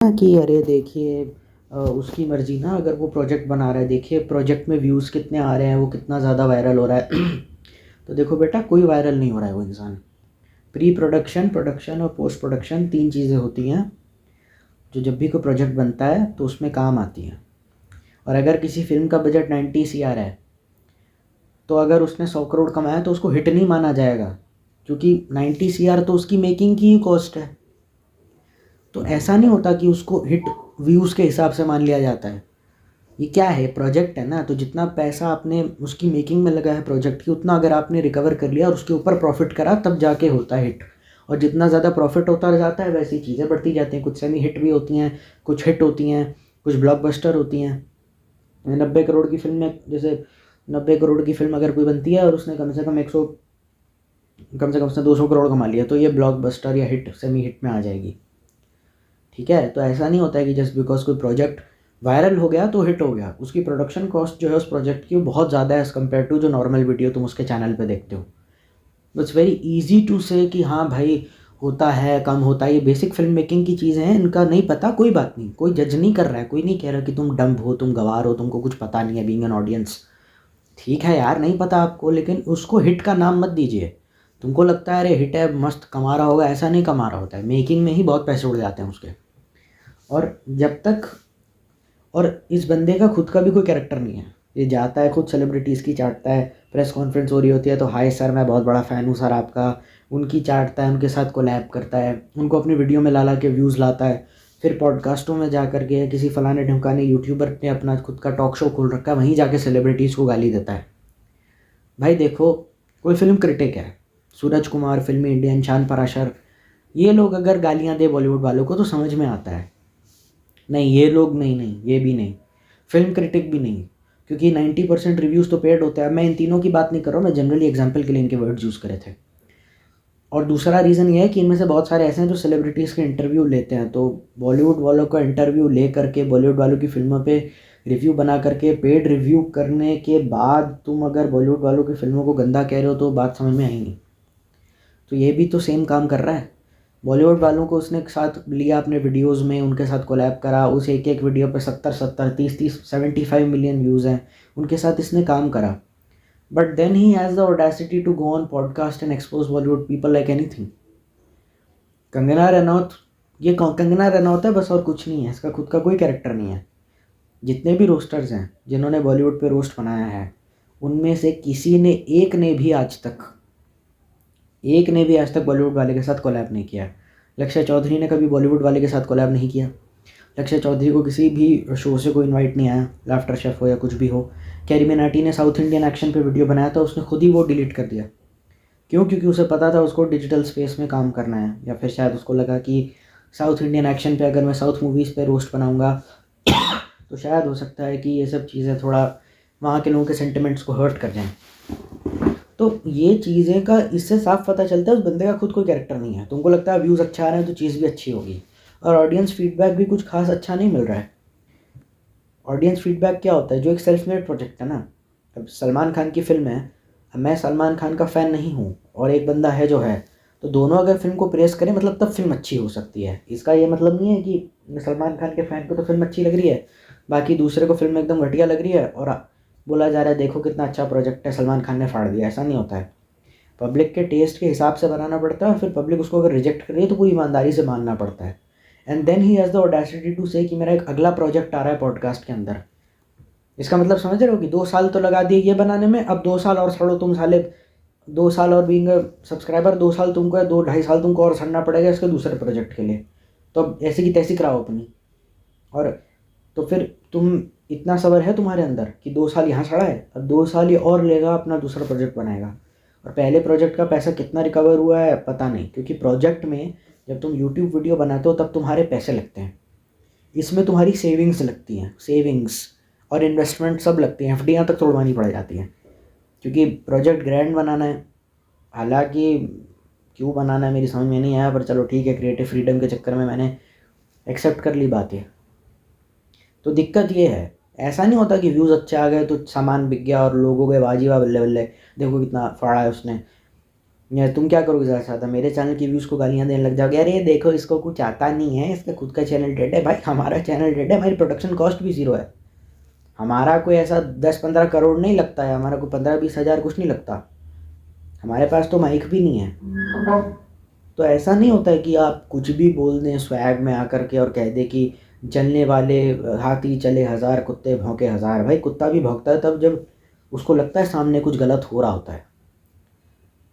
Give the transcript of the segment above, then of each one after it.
कि अरे देखिए उसकी मर्ज़ी ना, अगर वो प्रोजेक्ट बना रहा है, देखिए प्रोजेक्ट में व्यूज़ कितने आ रहे हैं, वो कितना ज़्यादा वायरल हो रहा है। तो देखो बेटा, कोई वायरल नहीं हो रहा है वो इंसान। प्री प्रोडक्शन, प्रोडक्शन और पोस्ट प्रोडक्शन 3 चीज़ें होती हैं जो जब भी कोई प्रोजेक्ट बनता है तो उसमें काम आती हैं। और अगर किसी फ़िल्म का बजट 90 CR है, तो अगर उसने 100 करोड़ कमाया तो उसको हिट नहीं माना जाएगा, क्योंकि 90 CR तो उसकी मेकिंग की ही कॉस्ट है। तो ऐसा नहीं होता कि उसको हिट व्यूज़ के हिसाब से मान लिया जाता है। ये क्या है, प्रोजेक्ट है ना, तो जितना पैसा आपने उसकी मेकिंग में लगा है प्रोजेक्ट की, उतना अगर आपने रिकवर कर लिया और उसके ऊपर प्रॉफिट करा, तब जाके होता है हिट। और जितना ज़्यादा प्रॉफिट होता जाता है वैसी चीज़ें बढ़ती जाती हैं। कुछ सेमी हिट भी होती हैं, कुछ हिट होती हैं, कुछ ब्लॉकबस्टर होती हैं। 90 करोड़ की फिल्म में, जैसे 90 करोड़ की फिल्म अगर कोई बनती है और उसने कम से कम उसने 200 करोड़ कमा लिया, तो ये ब्लॉकबस्टर या हिट, सेमी हिट में आ जाएगी। ठीक है, तो ऐसा नहीं होता है कि जस्ट बिकॉज कोई प्रोजेक्ट वायरल हो गया तो हिट हो गया। उसकी प्रोडक्शन कॉस्ट जो है उस प्रोजेक्ट की, वो बहुत ज़्यादा है एज़ कम्पेयर टू जो नॉर्मल वीडियो तुम उसके चैनल पे देखते हो। It's very easy to say कि हाँ भाई, होता है, कम होता है, ये बेसिक फिल्म मेकिंग की चीज़ें हैं, इनका नहीं पता, कोई बात नहीं, कोई जज नहीं कर रहा है, कोई नहीं कह रहा कि तुम डम्ब हो, तुम गवार हो, तुमको कुछ पता नहीं है बीइंग एन ऑडियंस। ठीक है यार, नहीं पता आपको, लेकिन उसको हिट का नाम मत दीजिए। तुमको लगता है अरे हिट है, मस्त कमा रहा होगा, ऐसा नहीं कमा रहा होता है। मेकिंग में ही बहुत पैसे उड़ जाते हैं उसके। और जब तक, और इस बंदे का खुद का भी कोई कैरेक्टर नहीं है। ये जाता है खुद सेलिब्रिटीज़ की चाटता है, प्रेस कॉन्फ्रेंस हो रही होती है तो हाय सर, मैं बहुत बड़ा फ़ैन हूँ सर आपका, उनकी चाटता है, उनके साथ कोलैब करता है, उनको अपनी वीडियो में ला ला के व्यूज़ लाता है। फिर पॉडकास्टों में जा कर के किसी फलाने ढिमकाने यूट्यूबर ने अपना खुद का टॉक शो खोल रखा है, वहीं जाके सेलिब्रिटीज़ को गाली देता है। भाई देखो, कोई फिल्म क्रिटिक है, सूरज कुमार, फिल्मी इंडियन, शान पराशर, ये लोग अगर गालियाँ दे बॉलीवुड वालों को तो समझ में आता है। नहीं, ये लोग नहीं, नहीं ये भी नहीं, फिल्म क्रिटिक भी नहीं, क्योंकि 90% रिव्यूज़ तो पेड होता है। मैं इन तीनों की बात नहीं कर रहा हूँ, मैं जनरली एग्जांपल के लिए इनके वर्ड्स यूज़ करे थे। और दूसरा रीज़न ये है कि इनमें से बहुत सारे ऐसे हैं जो सेलिब्रिटीज़ के इंटरव्यू लेते हैं, तो बॉलीवुड वालों का इंटरव्यू ले करके बॉलीवुड वालों की फिल्मों पे रिव्यू बना करके, पेड रिव्यू करने के बाद तुम अगर बॉलीवुड वालों की फिल्मों को गंदा कह रहे हो तो बात समझ में आई नहीं। तो ये भी तो सेम काम कर रहा है। बॉलीवुड वालों को उसने साथ लिया अपने वीडियोस में, उनके साथ कोलैब करा, उस एक एक वीडियो पे 70 70 30 30 75 मिलियन व्यूज़ हैं, उनके साथ इसने काम करा। But then he has the audacity to go on podcast and expose Bollywood people like anything. Kangana Ranaut, ये कंगना रनौत है बस, और कुछ नहीं है, इसका खुद का कोई कैरेक्टर नहीं है। जितने भी रोस्टर्स हैं जिन्होंने बॉलीवुड पे रोस्ट बनाया है, उनमें से किसी ने, एक ने भी आज तक बॉलीवुड वाले के साथ कोलैब नहीं किया। लक्ष्य चौधरी ने कभी बॉलीवुड वाले के साथ कोलैब नहीं किया। लक्ष्य चौधरी को किसी भी शो से कोई इनवाइट नहीं आया, लाफ्टर शेफ हो या कुछ भी हो। कैरी मिनाटी ने साउथ इंडियन एक्शन पे वीडियो बनाया था, उसने खुद ही वो डिलीट कर दिया। क्यों? क्योंकि उसे पता था उसको डिजिटल स्पेस में काम करना है, या फिर शायद उसको लगा कि साउथ इंडियन एक्शन पे अगर मैं साउथ मूवीज़ पे रोस्ट बनाऊंगा तो शायद हो सकता है कि ये सब चीज़ें थोड़ा वहाँ के लोगों के सेंटिमेंट्स को हर्ट कर जाएं। तो ये चीज़ें का इससे साफ पता चलता है उस बंदे का खुद कोई कैरेक्टर नहीं है। तुमको लगता है व्यूज़ अच्छा आ रहे हैं तो चीज़ भी अच्छी होगी, और ऑडियंस फीडबैक भी कुछ खास अच्छा नहीं मिल रहा है। ऑडियंस फीडबैक क्या होता है? जो एक सेल्फ मेड प्रोजेक्ट है ना, अब सलमान खान की फिल्म है, अब मैं सलमान खान का फ़ैन नहीं हूँ और एक बंदा है जो है, तो दोनों अगर फिल्म को प्रेस करें मतलब तब फिल्म अच्छी हो सकती है। इसका ये मतलब नहीं है कि सलमान खान के फ़ैन को तो फिल्म अच्छी लग रही है, बाकी दूसरे को फिल्म एकदम घटिया लग रही है और बोला जा रहा है देखो कितना अच्छा प्रोजेक्ट है, सलमान खान ने फाड़ दिया। ऐसा नहीं होता है। पब्लिक के टेस्ट के हिसाब से बनाना पड़ता है, और फिर पब्लिक उसको अगर रिजेक्ट कर रही है तो पूरी ईमानदारी से मानना पड़ता है। And then he has the audacity to say कि मेरा एक अगला प्रोजेक्ट आ रहा है पॉडकास्ट के अंदर। इसका मतलब समझ रहे हो कि 2 साल तो लगा दिए ये बनाने में, अब 2 साल और सड़ो तुम साले। 2 साल और बीइंग सब्सक्राइबर, 2 साल तुमको या 2 ढाई साल तुमको और सड़ना पड़ेगा इसके दूसरे प्रोजेक्ट के लिए। तो अब ऐसी की तैसी कराओ अपनी। और तो फिर तुम, इतना सब्र है तुम्हारे अंदर कि 2 साल यहाँ सड़ा है, अब 2 साल ये और लेगा, अपना दूसरा प्रोजेक्ट बनाएगा। और पहले प्रोजेक्ट का पैसा कितना रिकवर हुआ है पता नहीं, क्योंकि प्रोजेक्ट में जब तुम यूट्यूब वीडियो बनाते हो तब तुम्हारे पैसे लगते हैं, इसमें तुम्हारी सेविंग्स लगती हैं, सेविंग्स और इन्वेस्टमेंट सब लगती हैं, एफडियाँ तक तोड़वानी पड़ जाती हैं, क्योंकि प्रोजेक्ट ग्रैंड बनाना है। हालांकि क्यों बनाना है मेरी समझ में नहीं आया, पर चलो ठीक है, क्रिएटिव फ्रीडम के चक्कर में मैंने एक्सेप्ट कर ली बात ये। तो दिक्कत ये है, ऐसा नहीं होता कि व्यूज़ अच्छे आ गए तो सामान बिक गया और लोगों के बाजी वाह बल्ले बल्ले, देखो कितना फाड़ा है उसने। या तुम क्या करोगे ज़्यादा से ज़्यादा, मेरे चैनल की व्यूज़ को गालियाँ देने लग जाओगे, अरे ये देखो इसको कुछ आता नहीं है, इसका खुद का चैनल डेड है। भाई हमारा चैनल डेड है, हमारी प्रोडक्शन कॉस्ट भी ज़ीरो है, हमारा कोई ऐसा 10-15 करोड़ नहीं लगता है, हमारा कोई 15-20 हज़ार कुछ नहीं लगता, हमारे पास तो माइक भी नहीं है। तो ऐसा नहीं होता है कि आप कुछ भी बोल दें स्वैग में आकर के और कह दें कि चलने वाले हाथी चले हज़ार, कुत्ते भौंके हज़ार। भाई कुत्ता भी भौंकता है तब जब उसको लगता है सामने कुछ गलत हो रहा होता है।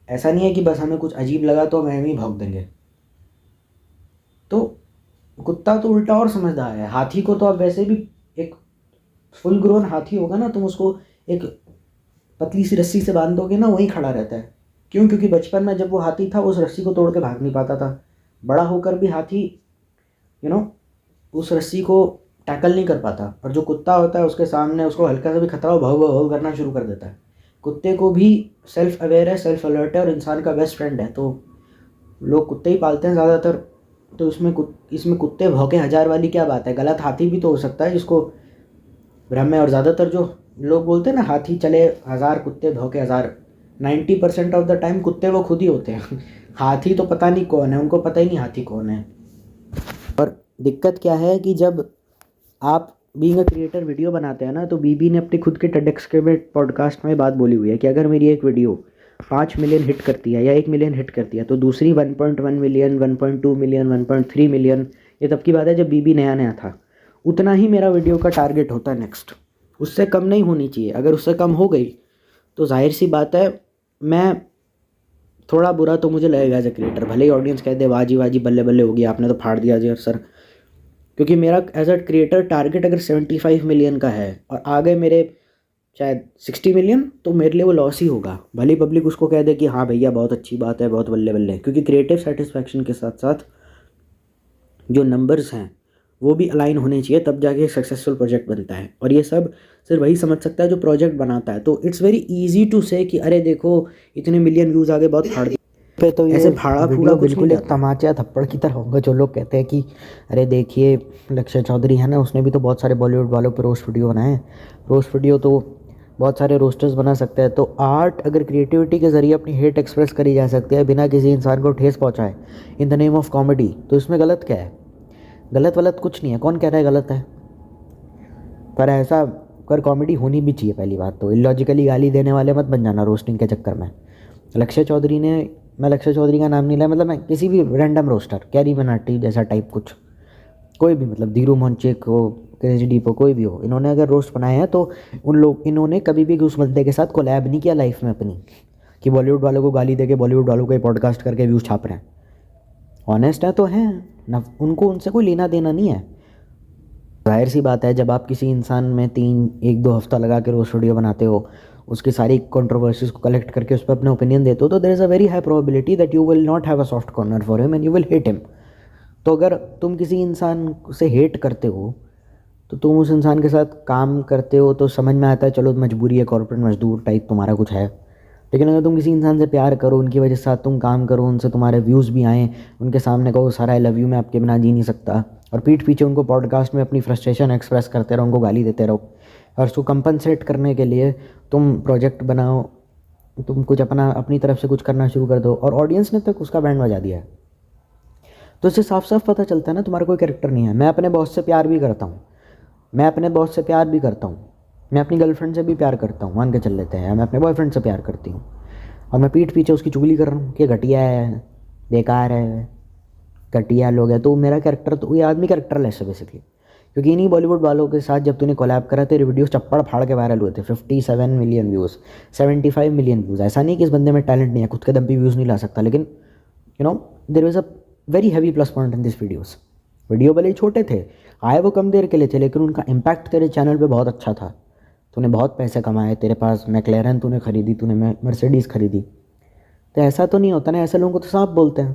ऐसा नहीं है कि बस हमें कुछ अजीब लगा तो हम ही भौंक देंगे। तो कुत्ता तो उल्टा और समझदार है, हाथी को तो आप वैसे भी, एक फुल ग्रोन हाथी होगा ना, तुम उसको एक पतली सी रस्सी से बांध दोगे ना, वहीं खड़ा रहता है। क्यों? क्योंकि बचपन में जब वो हाथी था उस रस्सी को तोड़ के भाग नहीं पाता था, बड़ा होकर भी हाथी उस रस्सी को टैकल नहीं कर पाता। और जो कुत्ता होता है उसके सामने उसको हल्का सा भी खतरा हो, भाव भाव करना शुरू कर देता है। कुत्ते को भी सेल्फ अवेयर है, सेल्फ अलर्ट है और इंसान का बेस्ट फ्रेंड है, तो लोग कुत्ते ही पालते हैं ज़्यादातर। तो इसमें कुत्ते भौंके हज़ार वाली क्या बात है? गलत हाथी भी तो हो सकता है जिसको भ्रम है। और ज़्यादातर जो लोग बोलते हैं ना हाथी चले हज़ार कुत्ते भौंके हज़ार, 90% ऑफ द टाइम कुत्ते वो खुद ही होते हैं हाथी तो पता नहीं कौन है, उनको पता ही नहीं हाथी कौन है। और दिक्कत क्या है कि जब आप बीइंग अ क्रिएटर वीडियो बनाते हैं ना, तो बीबी ने अपनी खुद के टेडेक्स के पॉडकास्ट में बात बोली हुई है कि अगर मेरी एक वीडियो 5 मिलियन हिट करती है या 1 मिलियन हिट करती है, तो दूसरी 1.1 मिलियन, 1.2 मिलियन, 1.3 मिलियन, ये तब की बात है जब बीबी नया नया था, उतना ही मेरा वीडियो का टारगेट होता है नेक्स्ट। उससे कम नहीं होनी चाहिए। अगर उससे कम हो गई तो जाहिर सी बात है मैं थोड़ा बुरा तो मुझे लगेगा एज ए क्रिएटर, भले ही ऑडियंस कह दे वाजी वाजी बल्ले बल्ले हो गया, आपने तो फाड़ दिया जी सर। क्योंकि मेरा एज अ क्रिएटर टारगेट अगर 75 मिलियन का है और आ गए मेरे शायद 60 मिलियन, तो मेरे लिए वो लॉस ही होगा। भले पब्लिक उसको कह दे कि हाँ भैया बहुत अच्छी बात है, बहुत बल्ले बल्ले, क्योंकि क्रिएटिव सेटिस्फैक्शन के साथ साथ जो नंबर्स हैं वो भी अलाइन होने चाहिए, तब जाके एक सक्सेसफुल प्रोजेक्ट बनता है। और ये सब सिर्फ वही समझ सकता है जो प्रोजेक्ट बनाता है। तो it's very easy to say कि अरे देखो इतने मिलियन व्यूज़ आ गए, बहुत फाड़ दिया पे, तो ऐसे फाड़ा फूड़ा बिल्कुल एक तमाचा थप्पड़ की तरह होगा। जो लोग कहते हैं कि अरे देखिए लक्ष्य चौधरी है ना, उसने भी तो बहुत सारे बॉलीवुड वालों पर रोस्ट वीडियो बनाए हैं, रोस्ट वीडियो तो बहुत सारे रोस्टर्स बना सकते हैं। तो आर्ट अगर क्रिएटिविटी के ज़रिए अपनी हेट एक्सप्रेस करी जा सकती है बिना किसी इंसान को ठेस पहुँचाए in the name of comedy, तो इसमें गलत क्या है? गलत वलत कुछ नहीं है, कौन कह रहा है गलत है? पर ऐसा कर कॉमेडी होनी भी चाहिए। पहली बात तो इलॉजिकली गाली देने वाले मत बन जाना रोस्टिंग के चक्कर में। लक्ष्य चौधरी ने, मैं लक्ष्य चौधरी का नाम नहीं लिया, मतलब मैं किसी भी रैंडम रोस्टर, कैरी बनाटी जैसा टाइप कुछ, कोई भी, मतलब धीरू मोहनचेक हो, क्रेजी डीप हो, कोई भी हो, इन्होंने अगर रोस्ट बनाए हैं तो इन्होंने कभी भी उस बंदे के साथ कोलैब नहीं किया लाइफ में अपनी, कि बॉलीवुड वालों को गाली दे के बॉलीवुड वालों को पॉडकास्ट करके व्यूज़ छाप रहे हैं। ऑनेस्ट है तो हैं ना, उनको उनसे कोई लेना देना नहीं है। जाहिर सी बात है जब आप किसी इंसान में 1-2 हफ्ता लगा के रोस्ट वीडियो बनाते हो, उसकी सारी कंट्रोवर्सीज को कलेक्ट करके उस पर अपने ओपिनियन देते हो, तो there is a very high probability that you will not have a soft corner for him and you will hate him. तो अगर तुम किसी इंसान से हेट करते हो तो तुम उस इंसान के साथ काम करते हो तो समझ में आता है, चलो मजबूरी है, कॉर्पोरेट मजदूर टाइप तुम्हारा कुछ है। लेकिन अगर तुम किसी इंसान से प्यार करो, उनकी वजह से साथ तुम काम करो, उनसे तुम्हारे व्यूज़ भी आएँ, उनके सामने कहो सर आई लव यू, मैं आपके बिना जी नहीं सकता, और पीठ पीछे उनको पॉडकास्ट में अपनी फ्रस्ट्रेशन एक्सप्रेस करते रहो, उनको गाली देते रहो, और उसको कंपनसेट करने के लिए तुम प्रोजेक्ट बनाओ, तुम कुछ अपनी तरफ से कुछ करना शुरू कर दो, और ऑडियंस ने तक उसका बैंड बजा दिया है, तो इससे साफ साफ पता चलता है ना तुम्हारा कोई कैरेक्टर नहीं है। मैं अपने बॉस से प्यार भी करता हूँ, मैं अपने बॉस से प्यार भी करता हूँ, मैं अपनी गर्लफ्रेंड से भी प्यार करता हूँ, मान के चल लेते हैं, मैं अपने बॉयफ्रेंड से प्यार करती हूँ, और मैं पीठ पीछे उसकी चुगली कर रहा हूँ कि घटिया है, बेकार है, घटिया लोग है। तो मेरा कैरेक्टर, तो ये आदमी कैरेक्टरलेस है बेसिकली। क्योंकि इन्हीं बॉलीवुड वालों के साथ जब तूने कोलैब करा, तेरे वीडियोस चप्पड़ फाड़ के वायरल हुए थे, 57 मिलियन व्यूज़, 75 मिलियन व्यूज़। ऐसा नहीं कि इस बंदे में टैलेंट नहीं है, खुद के दम पे व्यूज़ नहीं ला सकता, लेकिन there was a very heavy plus point in this videos. Video भले ही छोटे थे, आए वो कम देर के लिए थे, लेकिन उनका इम्पैक्ट तेरे चैनल पे बहुत अच्छा था। तूने बहुत पैसे कमाए, तेरे पास मैकलेरन तूने खरीदी, तूने मर्सिडीज़ खरीदी। तो ऐसा तो नहीं होता ना, ऐसे लोगों को तो सांप बोलते हैं।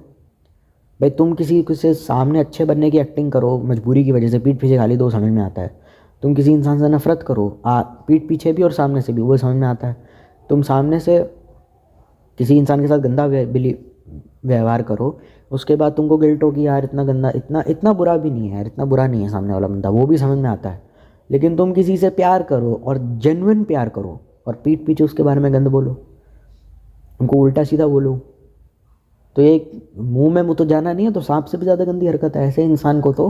भाई तुम किसी से सामने अच्छे बनने की एक्टिंग करो मजबूरी की वजह से, पीठ पीछे गाली दो, समझ में आता है। तुम किसी इंसान से नफरत करो, पीठ पीछे भी और सामने से भी, वो समझ में आता है। तुम सामने से किसी इंसान के साथ गंदा व्यवहार करो, उसके बाद तुमको गिल्ट हो कि यार इतना गंदा, इतना बुरा भी नहीं है यार, इतना बुरा नहीं है सामने वाला बंदा, वो भी समझ में आता है। लेकिन तुम किसी से प्यार करो और जेन्युइन प्यार करो और पीठ पीछे उसके बारे में गंद बोलो, उनको उल्टा सीधा बोलो, तो ये मुंह में मुँह तो जाना नहीं है, तो सांप से भी ज़्यादा गंदी हरकत है। ऐसे इंसान को तो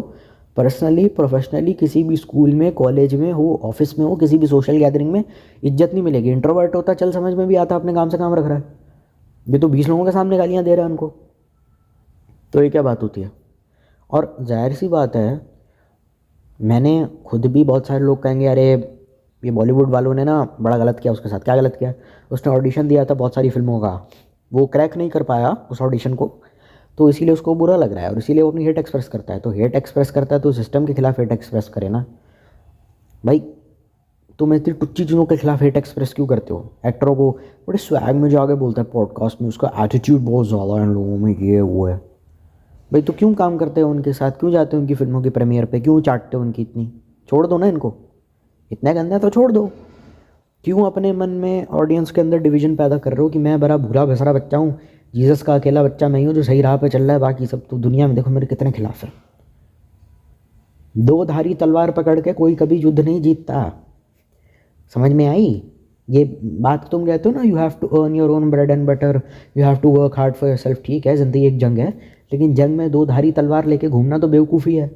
पर्सनली प्रोफेशनली किसी भी स्कूल में, कॉलेज में हो, ऑफिस में हो, किसी भी सोशल गैदरिंग में इज्जत नहीं मिलेगी। इंट्रोवर्ट होता चल समझ में भी आता, अपने काम से काम रख रहा है, ये तो 20 लोगों के सामने गालियाँ दे रहा है उनको, तो ये क्या बात होती है। और जाहिर सी बात है, मैंने खुद भी, बहुत सारे लोग कहेंगे अरे ये बॉलीवुड वालों ने ना बड़ा गलत किया उसके साथ। क्या गलत किया? उसने ऑडिशन दिया था बहुत सारी फिल्मों का, वो क्रैक नहीं कर पाया उस ऑडिशन को, तो इसीलिए उसको बुरा लग रहा है और इसीलिए वो अपनी हेट एक्सप्रेस करता है। तो हेट एक्सप्रेस करता है तो सिस्टम के खिलाफ हेट एक्सप्रेस करे ना भाई। तुम इतनी टुच्ची चीज़ों के खिलाफ हेट एक्सप्रेस क्यों करते हो? एक्टरों को बड़े स्वैग में जाके बोलता है पॉडकास्ट में, उसका एटीट्यूड बहुत ज़्यादा है इन लोगों में, ये वो है। भाई तो क्यों काम करते हो उनके साथ, क्यों जाते हो उनकी फिल्मों की प्रीमियर पे, क्यों चाटते हो उनकी इतनी? छोड़ दो ना इनको, इतना गंदा है तो छोड़ दो। क्यों अपने मन में ऑडियंस के अंदर डिवीजन पैदा कर रहे हो कि मैं बड़ा भूरा भसरा बच्चा हूँ, जीसस का अकेला बच्चा मैं ही हूँ जो सही राह पे चल रहा है, बाकी सब तो दुनिया में देखो मेरे कितने खिलाफ है। दो धारी तलवार पकड़ के कोई कभी युद्ध नहीं जीतता, समझ में आई ये बात? तुम कहते हो ना you have to earn your own bread and butter, you have to work hard for yourself. ठीक है, ज़िंदगी एक जंग है, लेकिन जंग में दो धारी तलवार लेके घूमना तो बेवकूफ़ी है।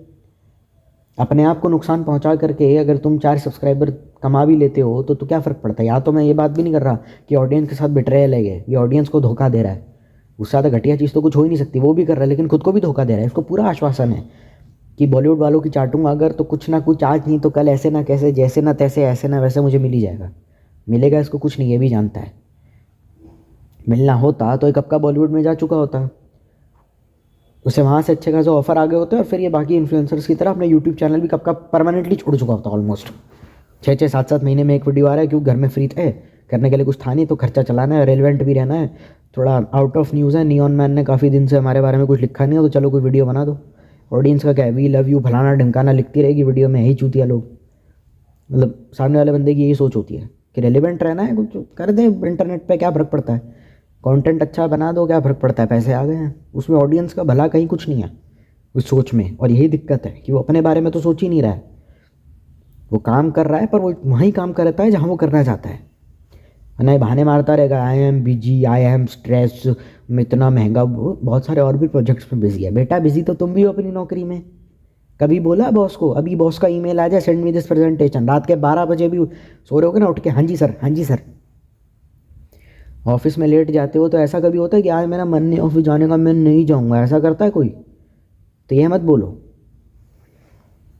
अपने आप को नुकसान पहुंचा करके अगर तुम 4 सब्सक्राइबर कमा भी लेते हो तो क्या फ़र्क पड़ता है? या तो मैं ये बात भी नहीं कर रहा कि ऑडियंस के साथ बिट्रेयल है, ये ऑडियंस को धोखा दे रहा है, उससे ज़्यादा घटिया चीज़ तो कुछ हो ही नहीं सकती। वो भी कर रहा है लेकिन खुद को भी धोखा दे रहा है। इसको पूरा आश्वासन है कि बॉलीवुड वालों की चाटूंगा अगर तो कुछ ना कुछ, आज नहीं तो कल, ऐसे ना कैसे, जैसे ना तैसे, ऐसे ना वैसे मुझे मिल ही जाएगा। मिलेगा इसको कुछ नहीं, ये भी जानता है। मिलना होता तो एक कब का बॉलीवुड में जा चुका होता, उसे वहाँ से अच्छे खासे ऑफर आ गए होते और फिर ये बाकी इन्फ्लुएंसर्स की तरह अपने यूट्यूब चैनल भी कब का परमानेंटली छोड़ चुका होता। ऑलमोस्ट 6-6, 7-7 महीने में एक वीडियो आ रहा है, क्यों? घर में फ्री थे, करने के लिए कुछ था नहीं, तो खर्चा चलाना है, रेलिवेंट भी रहना है, थोड़ा आउट ऑफ न्यूज़ है, नियॉन मैन ने काफ़ी दिन से हमारे बारे में कुछ लिखा नहीं हो, तो चलो कोई वीडियो बना दो। ऑडियंस का क्या है, वी लव यू फलाना ढिमकाना लिखती रहेगी वीडियो में, यही चूतिया लोग। मतलब सामने वाले बंदे की यही सोच होती है कि रेलिवेंट रहना है, कुछ कर दे इंटरनेट पे, क्या फ़र्क पड़ता है, कंटेंट अच्छा बना दो, क्या फ़र्क पड़ता है, पैसे आ गए हैं। उसमें ऑडियंस का भला कहीं कुछ नहीं है उस सोच में, और यही दिक्कत है कि वो अपने बारे में तो सोच ही नहीं रहा है। वो काम कर रहा है पर वो वहीं काम करता है जहाँ वो करना चाहता है, नहीं बहाने मारता रहेगा, I am busy, I am stress, मैं इतना महंगा, बहुत सारे और भी प्रोजेक्ट्स में बिजी है। बेटा बिजी तो तुम भी हो अपनी नौकरी में। कभी बोला बॉस को, अभी बॉस का ईमेल आ जाए सेंड मी दिस प्रेजेंटेशन, रात के 12 बजे भी सो रहे हो ना उठ के, हाँ जी सर, हाँ जी सर। ऑफिस में लेट जाते हो तो ऐसा कभी होता है कि आज मेरा मन नहीं ऑफिस जाने का, मैं नहीं जाऊँगा, ऐसा करता है कोई? तो ये मत बोलो।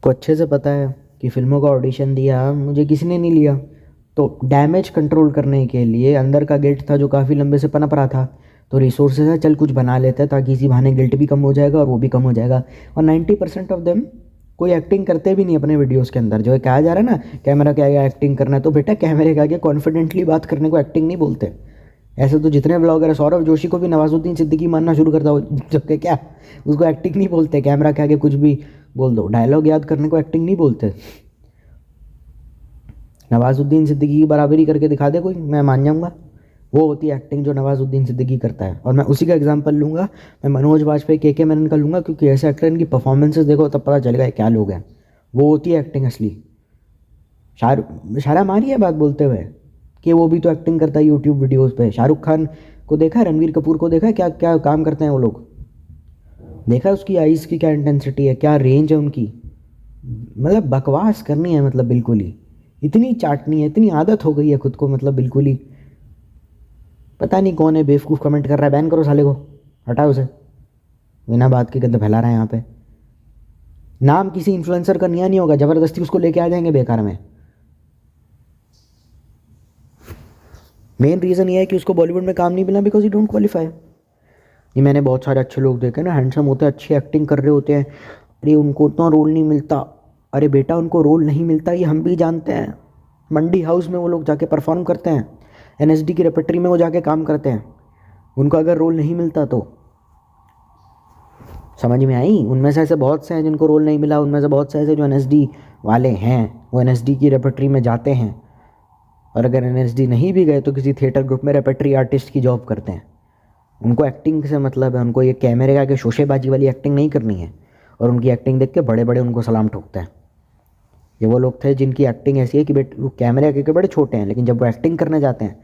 को अच्छे से पता है कि फिल्मों का ऑडिशन दिया, मुझे किसी ने नहीं लिया, तो डैमेज कंट्रोल करने के लिए अंदर का गिल्ट था जो काफ़ी लंबे से पनप रहा था, तो रिसोर्सेज है, चल कुछ बना लेते हैं ताकि इसी बहाने गिल्ट भी कम हो जाएगा और वो भी कम हो जाएगा। और 90% ऑफ देम कोई एक्टिंग करते भी नहीं अपने वीडियोस के अंदर। जो है कहा जा रहा है ना कैमरा के आगे एक्टिंग करना है, तो बेटा कैमरे के आगे कॉन्फिडेंटली बात करने को एक्टिंग नहीं बोलते। ऐसे तो जितने ब्लॉगर है, सौरभ जोशी को भी नवाजुद्दीन सिद्दीकी मानना शुरू करता हो, जबकि क्या उसको एक्टिंग नहीं बोलते, कैमरा के आगे कुछ भी बोल दो। डायलॉग याद करने को एक्टिंग नहीं बोलते। नवाजुद्दीन सिद्दीकी की बराबरी करके दिखा दे कोई, मैं मान जाऊँगा। वो होती है एक्टिंग जो नवाजुद्दीन सिद्दीकी करता है। और मैं उसी का एग्जांपल लूँगा, मैं मनोज वाजपेयी, के मेनन का लूँगा, क्योंकि ऐसे एक्टर इनकी परफॉर्मेंसेस देखो तब पता चलेगा क्या लोग हैं। वो होती है एक्टिंग असली। शायरा मारी है बात बोलते हुए कि वो भी तो एक्टिंग करता है यूट्यूब वीडियोज़ पे। शाहरुख खान को देखा है, रणवीर कपूर को देखा है, क्या क्या काम करते हैं वो लोग? देखा है उसकी आइज़ की क्या इंटेंसिटी है, क्या रेंज है उनकी। मतलब बकवास करनी है, मतलब बिल्कुल ही इतनी चाटनी है, इतनी आदत हो गई है खुद को, मतलब बिल्कुल ही। पता नहीं कौन है बेवकूफ़ कमेंट कर रहा है, बैन करो साले को, हटाओ उसे, बिना बात के गंद फैला रहा है यहाँ पे। नाम किसी इन्फ्लुएंसर का नहीं होगा, ज़बरदस्ती उसको लेके आ जाएंगे बेकार में। मेन रीज़न ये है कि उसको बॉलीवुड में काम नहीं मिला बिकॉज ही डोंट क्वालिफाई। ये मैंने बहुत सारे अच्छे लोग देखे ना, हैंडसम होते हैं, अच्छी एक्टिंग कर रहे होते हैं, अरे उनको उतना रोल नहीं मिलता। अरे बेटा उनको रोल नहीं मिलता ये हम भी जानते हैं। मंडी हाउस में वो लोग जाके परफॉर्म करते हैं, एनएसडी की रेपेट्री में वो जाके काम करते हैं, उनको अगर रोल नहीं मिलता तो। समझ में आई? उनमें से ऐसे बहुत से हैं जिनको रोल नहीं मिला, उनमें से बहुत से ऐसे जो एनएसडी वाले हैं, वो एनएसडी की रेपेट्री में जाते हैं, और अगर एनएसडी नहीं भी गए तो किसी थिएटर ग्रुप में रेपेट्री आर्टिस्ट की जॉब करते हैं। उनको एक्टिंग से मतलब है, उनको ये कैमरे के आगे शोशेबाजी वाली एक्टिंग नहीं करनी है। और उनकी एक्टिंग देख के बड़े बड़े उनको सलाम ठोकते हैं। ये वो लोग थे जिनकी एक्टिंग ऐसी है कि बेट वो कैमरे आगे के बड़े छोटे हैं, लेकिन जब वो एक्टिंग करने जाते हैं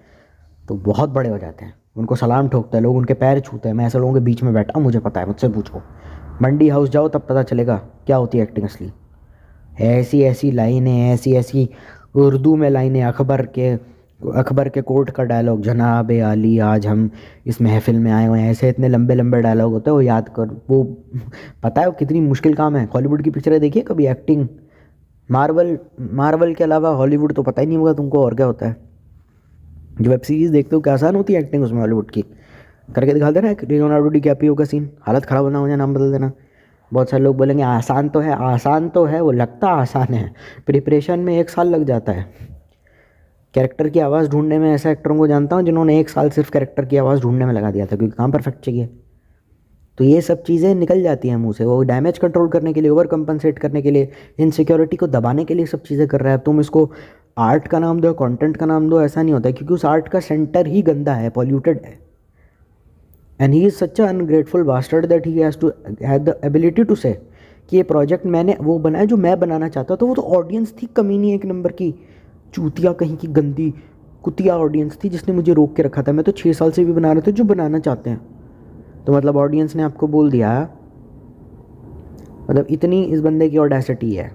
तो बहुत बड़े हो जाते हैं, उनको सलाम ठोकते हैं लोग, उनके पैर छूते हैं। मैं ऐसे लोगों के बीच में बैठा हूँ, मुझे पता है, मुझसे पूछो। मंडी हाउस जाओ तब पता चलेगा क्या होती है एक्टिंग असली। ऐसी ऐसी लाइनें, ऐसी ऐसी उर्दू में लाइनें, अकबर के कोर्ट का डायलॉग, जनाब आली आज हम इस महफिल में आए हुए हैं, ऐसे इतने लंबे लंबे डायलॉग होते हैं, वो याद कर वो पता है वो कितनी मुश्किल काम है। हॉलीवुड की पिक्चरें देखिए कभी, एक्टिंग, मार्वल मार्वल के अलावा हॉलीवुड तो पता ही नहीं होगा तुमको और क्या होता है। जो वेब सीरीज़ देखते हो क्या आसान होती है एक्टिंग उसमें हॉलीवुड की, करके दिखा देना एक लियोनार्डो डिकैप्रियो का सीन, हालत ख़राब होना, मुझे नाम बदल देना। बहुत सारे लोग बोलेंगे आसान तो है, आसान तो है, वो लगता आसान है, प्रिपरेशन में 1 साल लग जाता है। कैरेक्टर की आवाज़ ढूंढने में ऐसे एक्टरों को जानता हूँ जिन्होंने 1 साल सिर्फ कैरेक्टर की आवाज़ ढूंढने में लगा दिया था, क्योंकि काम परफेक्ट चाहिए। तो ये सब चीज़ें निकल जाती हैं मुंह से। वो डैमेज कंट्रोल करने के लिए, ओवर कंपनसेट करने के लिए, इनसिक्योरिटी को दबाने के लिए सब चीज़ें कर रहा है। तुम इसको आर्ट का नाम दो, कंटेंट का नाम दो, ऐसा नहीं होता है, क्योंकि उस आर्ट का सेंटर ही गंदा है, पॉल्यूटेड है। And he is such a ungrateful bastard that he has to have the ability to say कि ये प्रोजेक्ट मैंने वो बनाया जो मैं बनाना चाहता था। तो वो तो ऑडियंस थी कमीनी, एक नंबर की चूतिया कहीं की, गंदी कुतिया ऑडियंस थी जिसने मुझे रोक के रखा था। मैं तो 6 साल से भी बना रहे थे जो बनाना चाहते हैं। तो मतलब ऑडियंस ने आपको बोल दिया, मतलब इतनी इस बंदे की ऑडेसिटी है।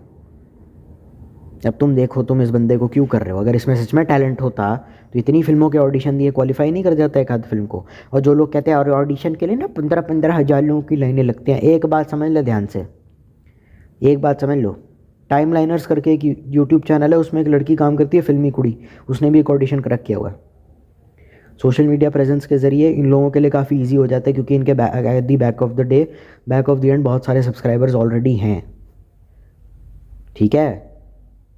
अब तुम देखो तुम इस बंदे को क्यों कर रहे हो। अगर इसमें सच में टैलेंट होता तो इतनी फिल्मों के ऑडिशन दिए, क्वालिफाई नहीं कर जाता एक आध फिल्म को। और जो लोग कहते हैं और ऑडिशन के लिए ना 15-15 हज़ार लोगों की लाइनें लगती हैं, एक बात समझ लो ध्यान से, एक बात समझ लो। टाइम लाइनर्स करके एक यूट्यूब चैनल है, उसमें एक लड़की काम करती है, फिल्मी कुड़ी, उसने भी एक ऑडिशन क्रैक किया हुआ है। सोशल मीडिया प्रेजेंस के ज़रिए इन लोगों के लिए काफ़ी इजी हो जाता है, क्योंकि इनके back of the day, back of the end बहुत सारे सब्सक्राइबर्स ऑलरेडी हैं। ठीक है।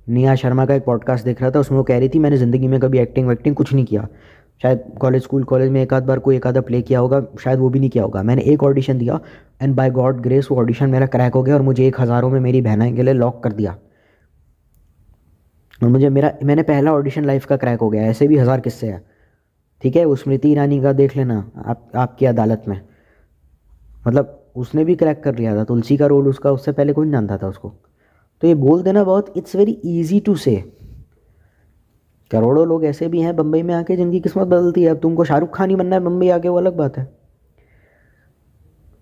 निया शर्मा का एक पॉडकास्ट देख रहा था, उसमें वो कह रही थी मैंने ज़िंदगी में कभी एक्टिंग वैक्टिंग कुछ नहीं किया। शायद कॉलेज में एक आध बार कोई एक आधा प्ले किया होगा, शायद वो भी नहीं किया होगा। मैंने एक ऑडिशन दिया एंड बाय गॉड ग्रेस वो ऑडिशन मेरा क्रैक हो गया और मुझे 1,000 में मेरी बहना के लिए लॉक कर दिया। और मैंने पहला ऑडिशन लाइफ का क्रैक हो गया। ऐसे भी 1000 किस्से हैं। ठीक है, वो स्मृति ईरानी का देख लेना आपकी अदालत में, मतलब उसने भी क्रैक कर लिया था। तुलसी का रोल उसका, उससे पहले कोई नहीं जानता था उसको। तो ये बोल देना बहुत, इट्स वेरी इजी टू से। करोड़ों लोग ऐसे भी हैं बम्बई में आके जिनकी किस्मत बदलती है। अब तुमको शाहरुख खान ही बनना है बम्बई आके, वो अलग बात है।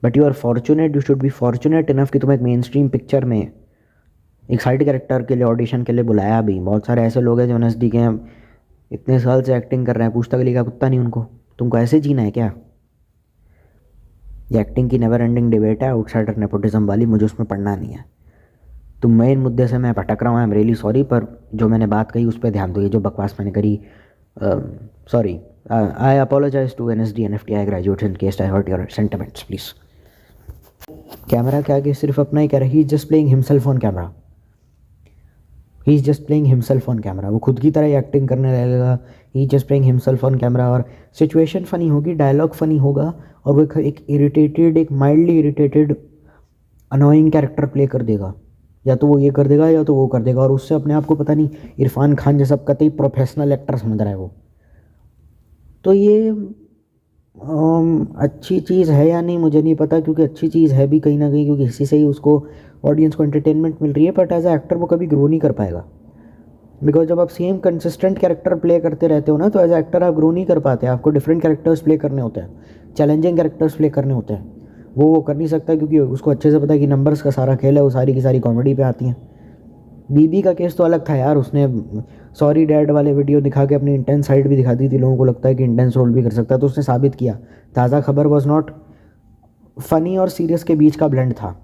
But you are fortunate, you should be fortunate enough कि तुम एक मेन स्ट्रीम पिक्चर में एक साइड कैरेक्टर के लिए ऑडिशन के लिए बुलाया भी। बहुत सारे ऐसे लोग हैं जो नज़दीक हैं, इतने साल से एक्टिंग कर रहे हैं, पूछता गली का कुत्ता नहीं उनको। तुमको ऐसे जीना है क्या? ये एक्टिंग की नेवर एंडिंग डिबेट है, आउटसाइडर नेपोटिज्म वाली, मुझे उसमें पढ़ना नहीं है। तो मेन मुद्दे से मैं भटक रहा हूँ, आई एम रियली सॉरी। पर जो मैंने बात कही उस पर ध्यान दो। ये जो बकवास मैंने करी, sorry, I apologise to NSD NFTI graduates in case I hurt your sentiments please. Camera के आगे सिर्फ अपना ही कह रहा है, he is just playing himself on camera, he is just playing himself on camera. वो खुद की तरह ही एक्टिंग करने लगेगा, he is just playing himself on camera. और सिचुएशन फ़नी होगी, डायलॉग फ़नी होगा, और वो एक इरिटेटेड, एक mildly irritated annoying character play कर देगा। या तो वो ये कर देगा या तो वो कर देगा, और उससे अपने आप को पता नहीं इरफान खान जैसा कतई प्रोफेशनल एक्टर समझ रहा है वो। तो ये अच्छी चीज़ है या नहीं मुझे नहीं पता, क्योंकि अच्छी चीज़ है भी कहीं ना कहीं, क्योंकि इसी से ही उसको ऑडियंस को एंटरटेनमेंट मिल रही है। बट एज अ एक्टर वो कभी ग्रो नहीं कर पाएगा, बिकॉज जब आप सेम कंसिस्टेंट कैरेक्टर प्ले करते रहते हो ना, तो एज अ एक्टर आप ग्रो नहीं कर पाते। आपको डिफरेंट कैरेक्टर्स प्ले करने होते हैं, चैलेंजिंग कैरेक्टर्स प्ले करने होते हैं। वो कर नहीं सकता, क्योंकि उसको अच्छे से पता है कि नंबर्स का सारा खेल है, वो सारी की सारी कॉमेडी पे आती हैं। बीबी का केस तो अलग था यार, उसने सॉरी डैड वाले वीडियो दिखा के अपनी इंटेंस साइड भी दिखा दी थी। लोगों को लगता है कि इंटेंस रोल भी कर सकता है, तो उसने साबित किया। ताज़ा खबर वॉज नॉट फ़नी और सीरियस के बीच का ब्लेंड था।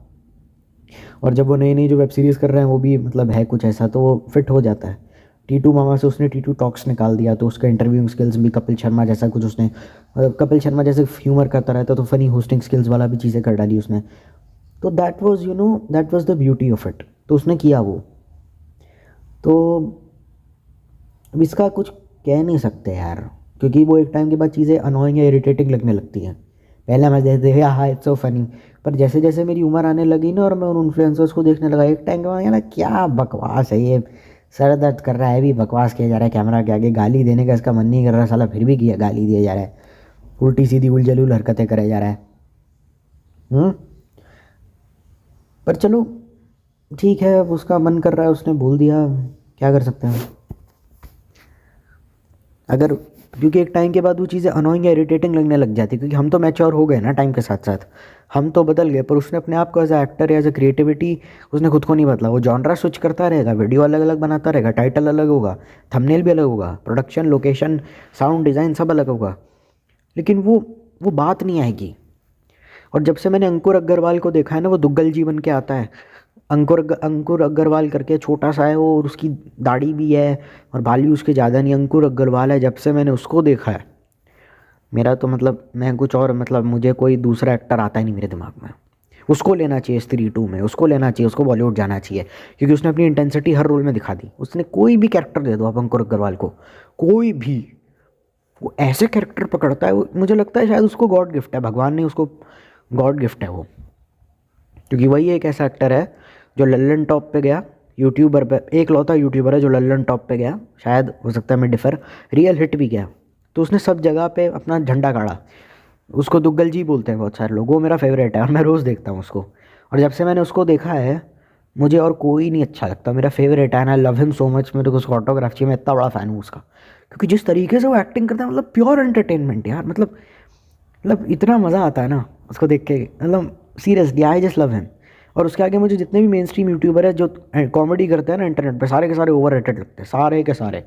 और जब वो नई नई जो वेब सीरीज़ कर रहे हैं वो भी मतलब है कुछ ऐसा, तो वो फिट हो जाता है। टीटू मामा से उसने टीटू टॉक्स निकाल दिया, तो उसका इंटरव्यूइंग स्किल्स भी कपिल शर्मा जैसा कुछ उसने, कपिल शर्मा जैसे ह्यूमर करता रहता, तो फनी होस्टिंग स्किल्स वाला भी चीज़ें कर डाली उसने। तो that was that was the beauty of it. तो उसने किया वो। तो अब इसका कुछ कह नहीं सकते यार, क्योंकि वो एक टाइम के बाद चीज़ें अनोइंग या इरिटेटिंग लगने लगती हैं। पहले मैं देखते थे हाँ इट्स सो फनी, पर जैसे जैसे मेरी उम्र आने लगी ना और मैं उन इन्फ्लुएंसर्स को देखने लगा, एक टाइम के बाद ना क्या बकवास है ये, सर दर्द कर रहा है, भी बकवास किया जा रहा है कैमरा के आगे, गाली देने का इसका मन नहीं कर रहा साला, फिर भी किया गाली दिया जा रहा है, उल्टी सीधी उलझुल हरकतें करे जा रहा है। पर चलो ठीक है, उसका मन कर रहा है, उसने बोल दिया, क्या कर सकते हैं। अगर क्योंकि एक टाइम के बाद वो चीज़ें अनोइंग या इरिटेटिंग लगने लग जाती, क्योंकि हम तो मैच्योर हो गए ना टाइम के साथ साथ, हम तो बदल गए। पर उसने अपने आप को एज अ एक्टर या एज अ क्रिएटिविटी उसने खुद को नहीं बदला। वो जॉनरा स्विच करता रहेगा, वीडियो अलग अलग बनाता रहेगा, टाइटल अलग होगा, थंबनेल भी अलग होगा, प्रोडक्शन, लोकेशन, साउंड डिज़ाइन सब अलग होगा, लेकिन वो बात नहीं आएगी। और जब से मैंने अंकुर अग्रवाल को देखा है ना, वो दुग्गल जी बन के आता है। अंकुर अग्रवाल करके छोटा सा है वो, और उसकी दाढ़ी भी है और बाल भी उसके ज़्यादा नहीं। अंकुर अग्रवाल है, जब से मैंने उसको देखा है, मेरा तो मतलब मैं कुछ और, मतलब मुझे कोई दूसरा एक्टर आता ही नहीं मेरे दिमाग में। उसको लेना चाहिए स्त्री 2 में, उसको लेना चाहिए, उसको बॉलीवुड जाना चाहिए, क्योंकि उसने अपनी इंटेंसिटी हर रोल में दिखा दी। उसने कोई भी कैरेक्टर दे दो आप अंकुर अग्रवाल को, कोई भी, वो ऐसे कैरेक्टर पकड़ता है। वो मुझे लगता है शायद उसको गॉड गिफ्ट है, भगवान ने उसको गॉड गिफ्ट है वो, क्योंकि वही एक ऐसा एक्टर है जो लल्लन टॉप पे गया, यूट्यूबर पे, एक लौता यूट्यूबर है जो लल्लन टॉप पे गया, शायद हो सकता है मैं डिफर, रियल हिट भी गया। तो उसने सब जगह पे अपना झंडा गाड़ा। उसको दुग्गल जी बोलते हैं बहुत सारे लोग, वो मेरा फेवरेट है और मैं रोज़ देखता हूँ उसको। और जब से मैंने उसको देखा है, मुझे और कोई नहीं अच्छा लगता, मेरा फेवरेट है, I love him so much. मेरे को उसको ऑटोग्राफ चाहिए, मैं इतना बड़ा फ़ैन हूँ उसका, क्योंकि जिस तरीके से वो एक्टिंग करता है, मतलब प्योर एंटरटेनमेंट यार। मतलब इतना मज़ा आता है ना उसको देख के, मतलब seriously I just love him. और उसके आगे मुझे जितने भी मेन स्ट्रीम यूट्यूबर है जो कॉमेडी करते हैं ना इंटरनेट पे, सारे के सारे ओवर रेटेड लगते हैं, सारे के सारे।